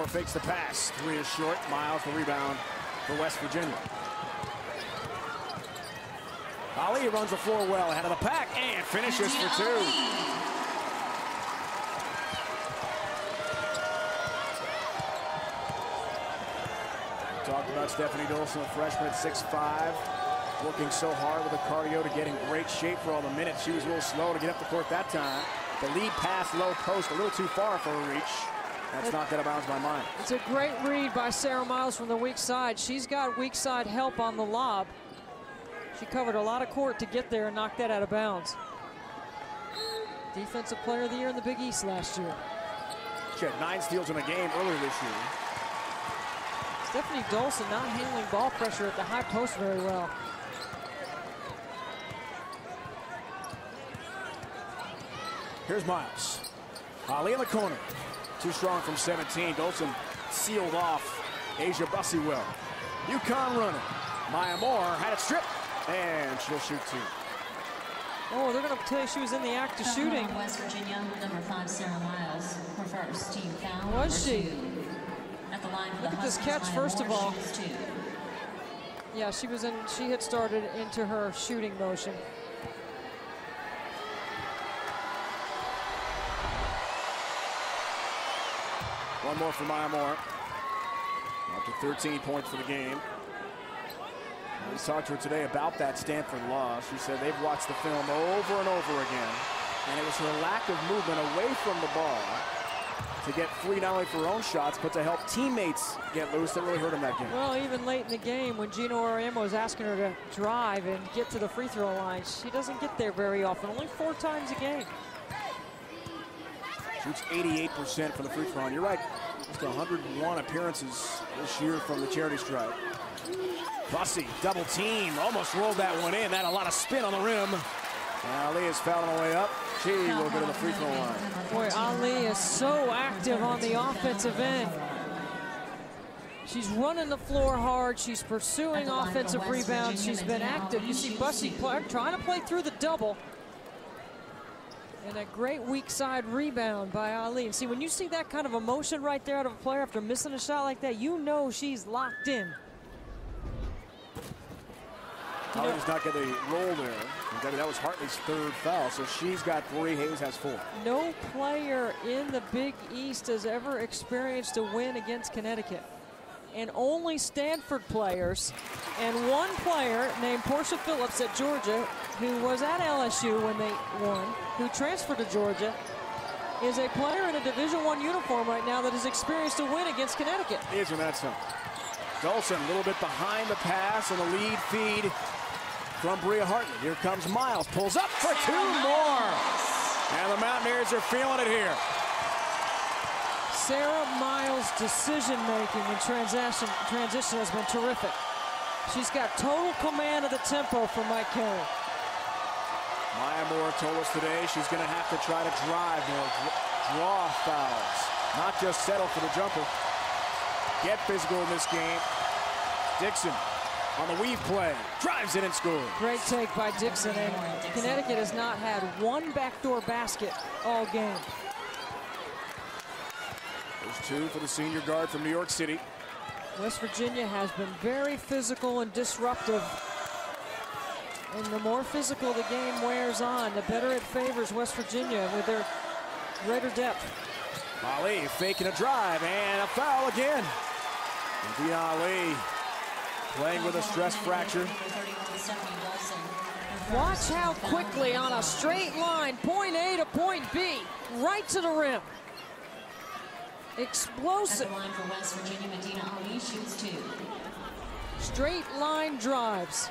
fakes the pass. 3 is short. Miles the rebound for West Virginia. Ali runs the floor well ahead of the pack and finishes for 2. Talked about Stephanie Dolson, a freshman at 6'5", working so hard with the cardio to get in great shape for all the minutes. She was a little slow to get up the court that time. The lead pass, low post, a little too far for a reach. That's knocked out of bounds by mine. It's a great read by Sarah Miles from the weak side. She's got weak side help on the lob. She covered a lot of court to get there and knock that out of bounds. Defensive Player of the Year in the Big East last year. She had 9 steals in a game earlier this year. Stephanie Dolson not handling ball pressure at the high post very well. Here's Miles. Ali in the corner. Too strong from 17. Dolson sealed off Asia Bussey well. UConn running. Maya Moore had it stripped, and she'll shoot 2. Oh, they're going to tell you she was in the act of shooting. West Virginia, number 5, Sarah Miles, her first team foul. Was she? At the line for Look the at this Huskies, catch, Maya first of Moore, all. shoots 2. Yeah, she was in. She had started into her shooting motion. One more for Maya Moore. Up to 13 points for the game. We talked to her today about that Stanford loss. She said they've watched the film over and over again, and it was her lack of movement away from the ball to get free not only for her own shots, but to help teammates get loose that really hurt them that game. Well, even late in the game when Gino Auriemma was asking her to drive and get to the free throw line, she doesn't get there very often, only 4 times a game. Shoots 88% from the free throw line. You're right, just 101 appearances this year from the charity stripe. Bussey, double team, almost rolled that one in. That a lot of spin on the rim. And Ali is fouling her way up. She will go to the free throw line. Boy, Ali is so active on the offensive end. She's running the floor hard. She's pursuing offensive rebounds. She's been active. You see Bussey trying to play through the double. And a great weak side rebound by Ali. And see, when you see that kind of emotion right there out of a player after missing a shot like that, you know she's locked in. Ali does not get a roll there. That was Hartley's 3rd foul, so she's got 3. Hayes has 4. No player in the Big East has ever experienced a win against Connecticut. And only Stanford players, and one player named Portia Phillips at Georgia, who was at LSU when they won, who transferred to Georgia, is a player in a Division I uniform right now that has experienced a win against Connecticut. Isn't that something? Dolson a little bit behind the pass on the lead feed from Bria Hartley. Here comes Miles, pulls up for 2 more. And the Mountaineers are feeling it here. Sarah Miles' decision-making in transition has been terrific. She's got total command of the tempo for Mike Kelly. Maya Moore told us today she's going to have to try to drive more, draw fouls, not just settle for the jumper. Get physical in this game. Dixon on the weave play, drives it and scores. Great take by Dixon, and Connecticut has not had one backdoor basket all game. There's 2 for the senior guard from New York City. West Virginia has been very physical and disruptive. And the more physical the game wears on, the better it favors West Virginia with their greater depth. Ali faking a drive and a foul again. Madina Ali playing with a stress fracture. Watch how quickly on a straight line, point A to point B, right to the rim. Explosive. At the line for West Virginia, Madina Ali shoots 2. Straight line drives.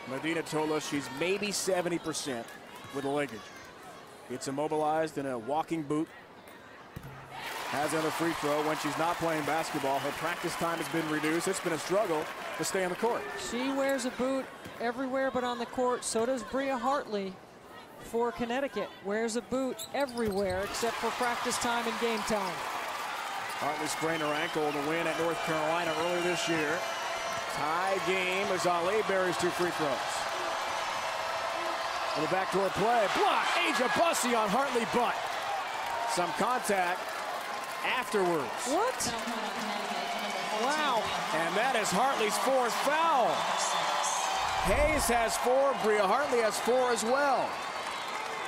Madina told us she's maybe 70% with a linkage. Gets immobilized in a walking boot. Has another free throw when she's not playing basketball. Her practice time has been reduced. It's been a struggle to stay on the court. She wears a boot everywhere but on the court. So does Bria Hartley for Connecticut. Wears a boot everywhere except for practice time and game time. Hartley sprained her ankle in the win at North Carolina earlier this year. Tie game as Ali buries 2 free throws. And the backdoor play. Block. Asia Bussey on Hartley butt. Some contact afterwards. What? goodness, Hartley's fourth foul. Hayes has 4, Bria Hartley has 4 as well.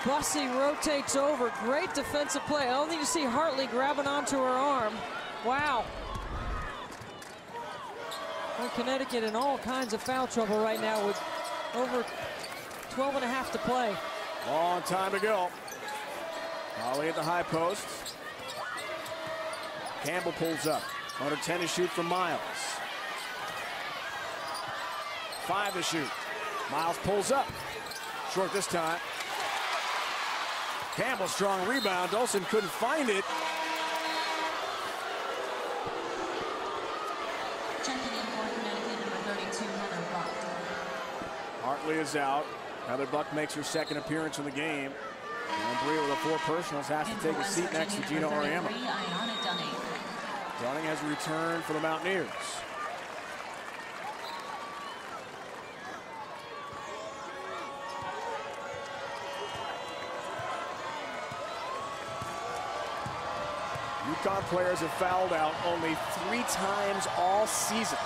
Bussey rotates over, great defensive play. Only to see Hartley grabbing onto her arm. Wow. Well, Connecticut in all kinds of foul trouble right now with over 12 and a half to play. Long time to go. Holly at the high post. Campbell pulls up. Under 10 to shoot from Miles. 5 to shoot. Miles pulls up. Short this time. Campbell, strong rebound. Dolson couldn't find it. Checking in for Connecticut, number 32, Heather Buck. Hartley is out. Heather Buck makes her second appearance in the game. And Bria with the 4 personals has to take a seat next to Gina Auriemma. Dunning has returned for the Mountaineers. UConn players have fouled out only 3 times all season.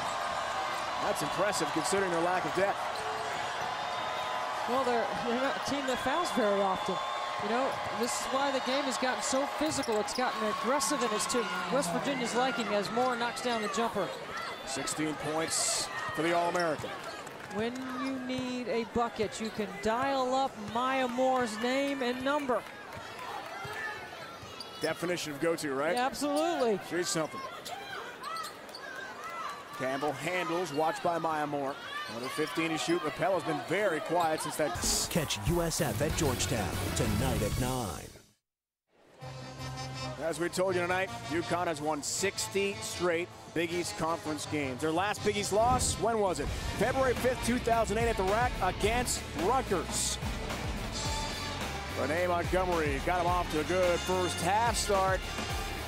That's impressive considering their lack of depth. Well, they're not a team that fouls very often. You know, this is why the game has gotten so physical. It's gotten aggressive, and it's to West Virginia's liking as Moore knocks down the jumper. 16 points for the All-American. When you need a bucket, you can dial up Maya Moore's name and number. Definition of go-to, right? Yeah, absolutely. She's something. Campbell handles, watched by Maya Moore. Another 15 to shoot. Rappel has been very quiet since that. Catch USF at Georgetown tonight at 9. As we told you tonight, UConn has won 60 straight Big East Conference games. Their last Big East loss, when was it? February 5th, 2008 at the Rack against Rutgers. Renee Montgomery got him off to a good first half start.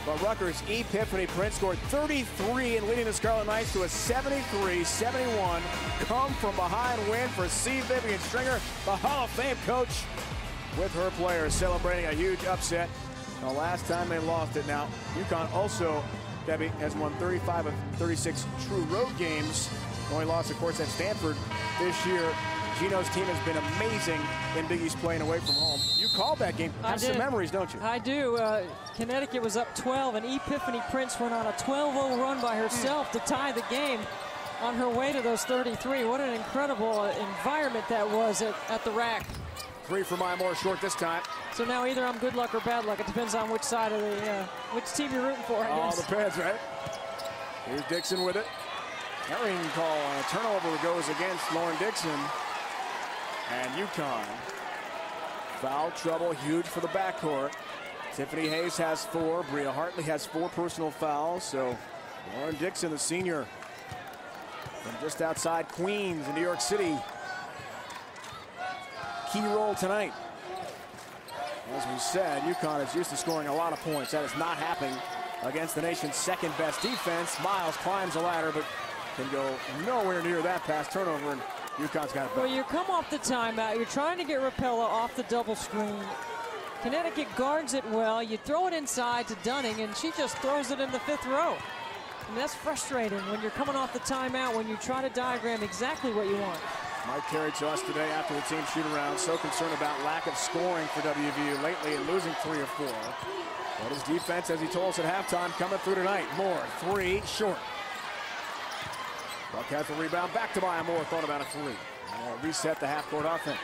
But Rutgers' Epiphany Prince scored 33 and leading the Scarlet Knights to a 73-71 come from behind win for C. Vivian Stringer, the Hall of Fame coach, with her players celebrating a huge upset. The last time they lost it. Now, UConn also, Debbie, has won 35 of 36 true road games. Only lost, of course, at Stanford this year. Gino's team has been amazing in Big East playing away from home. You called that game. Have some memories, don't you? I do. Connecticut was up 12, and Epiphany Prince went on a 12-0 run by herself to tie the game on her way to those 33. What an incredible environment that was at the Rack. 3 for Maya Moore, short this time. So now either I'm good luck or bad luck. It depends on which side of the, which team you're rooting for, I guess. All depends, right? Here's Dixon with it. Carrying call on a turnover goes against Lauren Dixon. And UConn, foul trouble, huge for the backcourt. Tiffany Hayes has 4. Bria Hartley has 4 personal fouls. So Lauren Dixon, the senior from just outside Queens in New York City. Key role tonight. As we said, UConn is used to scoring a lot of points. That is not happening against the nation's second best defense. Miles climbs the ladder, but can go nowhere near that pass turnover. And UConn's got it back. Well, you come off the timeout. You're trying to get Rapella off the double screen. Connecticut guards it well. You throw it inside to Dunning, and she just throws it in the 5th row. And that's frustrating when you're coming off the timeout, when you try to diagram exactly what you want. Mike carried to us today after the team shoot around. So concerned about lack of scoring for WVU lately and losing 3 or 4. But his defense, as he told us at halftime, coming through tonight. Moore, 3, short. Buck has the rebound, back to Maya Moore, thought about a 3. And reset the half-court offense.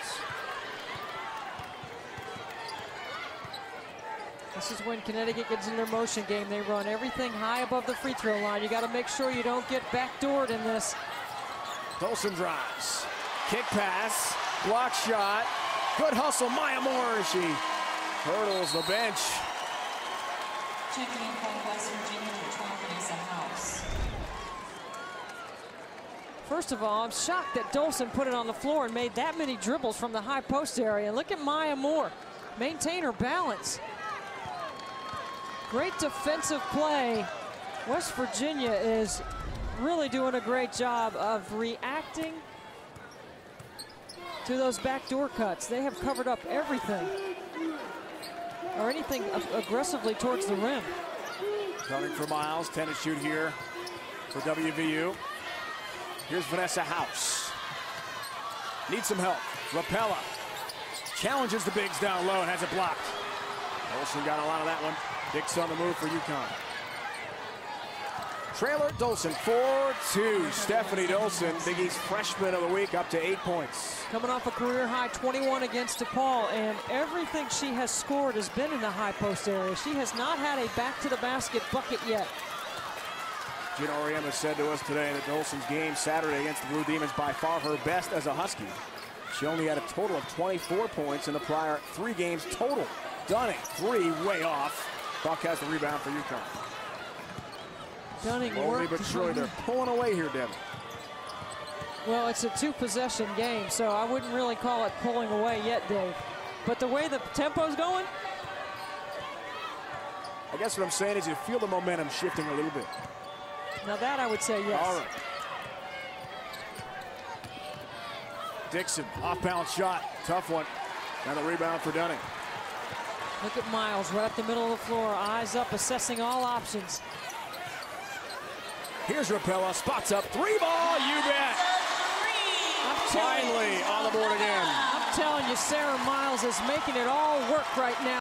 This is when Connecticut gets in their motion game. They run everything high above the free throw line. You got to make sure you don't get backdoored in this. Dolson drives. Kick pass, block shot. Good hustle, Maya Moore. She hurdles the bench. Checking in for West Virginia, number 12, Vanessa House. First of all, I'm shocked that Dolson put it on the floor and made that many dribbles from the high post area. Look at Maya Moore. Maintain her balance. Great defensive play. West Virginia is really doing a great job of reacting to those backdoor cuts. They have covered up everything, or anything aggressively towards the rim. Coming for Miles, 10 to shoot here for WVU. Here's Vanessa House. Needs some help. Rapella challenges the bigs down low and has it blocked. Dolson got a lot of that one. Dix on the move for UConn. Trailer Dolson, 4-2. Stephanie Dolson, Big East Freshman of the Week, up to 8 points. Coming off a career high 21 against DePaul, and everything she has scored has been in the high post area. She has not had a back to the basket bucket yet. Gina Auriemma said to us today that Dolson's game Saturday against the Blue Demons by far her best as a Husky. She only had a total of 24 points in the prior 3 games total. Dunning, 3, way off. Buck has the rebound for UConn. Dunning Slowly worked. but surely they're pulling away here, Devin. Well, it's a 2-possession game, so I wouldn't really call it pulling away yet, Dave. But the way the tempo's going, I guess what I'm saying is you feel the momentum shifting a little bit. now that I would say yes. All right. Dixon, off-balance shot, tough one. And the rebound for Dunning. Look at Miles right up the middle of the floor, eyes up, assessing all options. Here's Rapella, spots up, 3 ball, you bet. Finally on the board again. I'm telling you, Sarah Miles is making it all work right now.